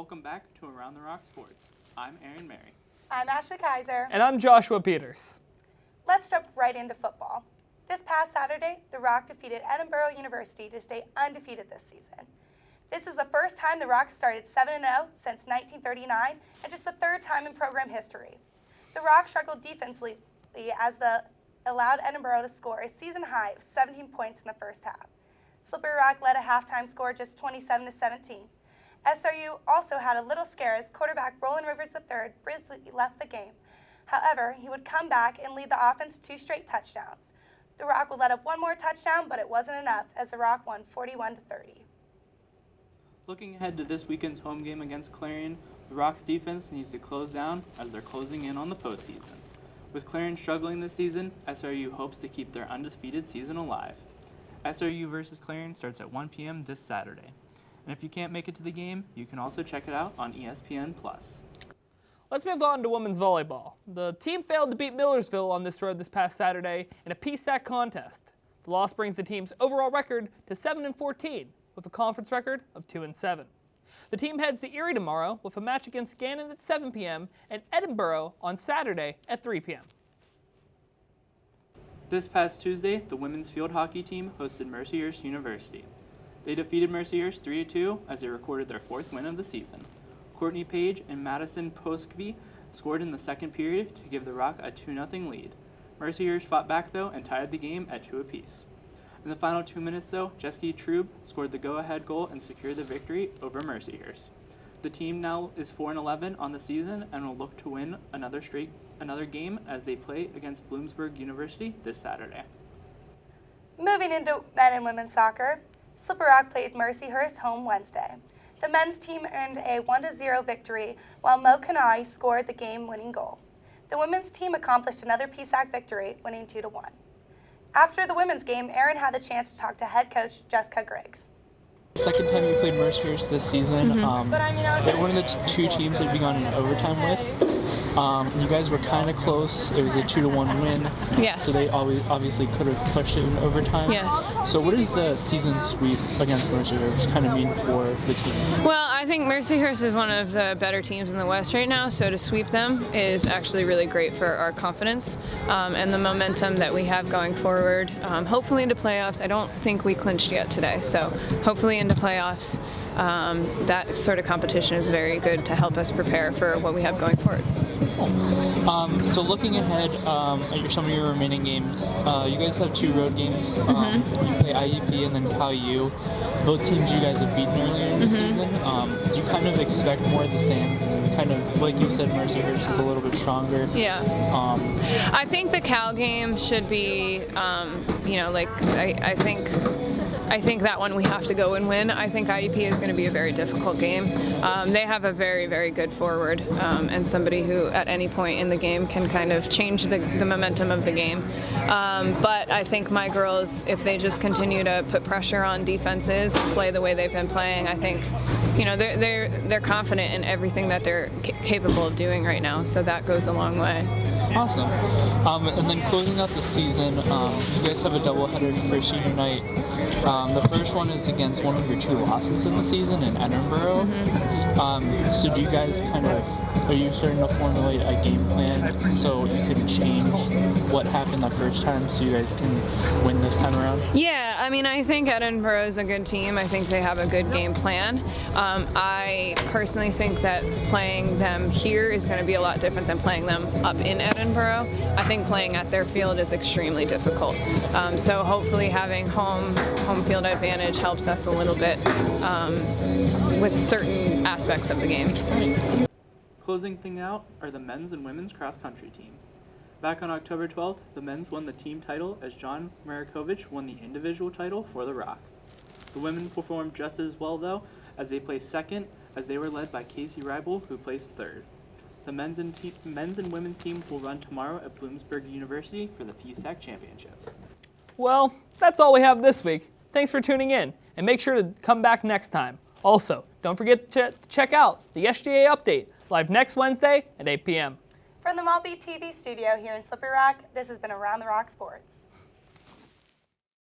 Welcome back to Around the Rock Sports. I'm Marrie. I'm Ashley Kaiser. And I'm Joshua Peters. Let's jump right into football. This past Saturday, the Rock defeated Edinburgh University to stay undefeated this season. This is the first time the Rock started 7-0 since 1939 and just the third time in program history. The Rock struggled defensively as they allowed Edinburgh to score a season high of 17 points in the first half. Slippery Rock led a halftime score just 27-17. SRU also had a little scare as quarterback Roland Rivers III briefly left the game. However, he would come back and lead the offense 2 straight touchdowns. The Rock would let up one more touchdown, but it wasn't enough as the Rock won 41-30. Looking ahead to this weekend's home game against Clarion, the Rock's defense needs to close down as they're closing in on the postseason. With Clarion struggling this season, SRU hopes to keep their undefeated season alive. SRU versus Clarion starts at 1 p.m. this Saturday. And if you can't make it to the game, you can also check it out on ESPN+. Let's move on to women's volleyball. The team failed to beat Millersville on this road this past Saturday in a PSAC contest. The loss brings the team's overall record to 7-14, with a conference record of 2-7. The team heads to Erie tomorrow with a match against Gannon at 7 p.m. and Edinburgh on Saturday at 3 p.m. This past Tuesday, the women's field hockey team hosted Mercyhurst University. They defeated Mercyhurst 3-2 as they recorded their 4th win of the season. Courtney Page and Madison Poskvy scored in the second period to give the Rock a 2-0 lead. Mercyhurst fought back though and tied the game at 2 apiece. In the final 2 minutes though, Jeske Trube scored the go-ahead goal and secured the victory over Mercyhurst. The team now is 4-11 on the season and will look to win another game as they play against Bloomsburg University this Saturday. Moving into men and women's soccer, Slippery Rock played Mercyhurst home Wednesday. The men's team earned a 1-0 victory, while Mo Kanai scored the game-winning goal. The women's team accomplished another PSAC victory, winning 2-1. After the women's game, Aaron had the chance to talk to head coach Jessica Griggs. Second time you played Mercyhurst this season. They're one of the 2 teams that you've gone in overtime with. You guys were kind of close. It was a 2-1 win. Yes. So they obviously could have pushed it in overtime. Yes. So what does the season sweep against Mercyhurst kind of mean for the team? Well, I think Mercyhurst is one of the better teams in the West right now, so to sweep them is actually really great for our confidence and the momentum that we have going forward. Hopefully into playoffs. I don't think we clinched yet today, so hopefully into playoffs. That sort of competition is very good to help us prepare for what we have going forward. So looking ahead at some of your remaining games, you guys have 2 road games. You play IUP and then Cal U. Both teams you guys have beaten earlier in the season. Do you kind of expect more of the same? Kind of like you said, Mercyhurst is a little bit stronger. Yeah. I think the Cal game should be, I think that one we have to go and win. I think IUP is going to be a very difficult game. They have a very, very good forward and somebody who at any point in the game can kind of change the momentum of the game. But I think my girls, if they just continue to put pressure on defenses and play the way they've been playing, I think they're confident in everything that they're capable of doing right now. So that goes a long way. Awesome. And then closing out the season, you guys have a doubleheader for senior night. The first one is against one of your 2 losses in the season in Edinburgh. So do you guys are you starting to formulate a game plan so you can change what happened the first time so you guys can win this time around? Yeah, I think Edinburgh is a good team. I think they have a good game plan. I personally think that playing them here is going to be a lot different than playing them up in Edinburgh. I think playing at their field is extremely difficult. So hopefully having home field advantage helps us a little bit with certain aspects of the game. Closing things out are the men's and women's cross-country team. Back on October 12th, the men's won the team title as John Marikovic won the individual title for the Rock. The women performed just as well, though, as they placed second, as they were led by Casey Reibel, who placed third. The men's and women's team will run tomorrow at Bloomsburg University for the PSAC Championships. Well, that's all we have this week. Thanks for tuning in, and make sure to come back next time. Also, don't forget to check out the SGA Update, live next Wednesday at 8 p.m. From the Maltby TV studio here in Slippery Rock, this has been Around the Rock Sports.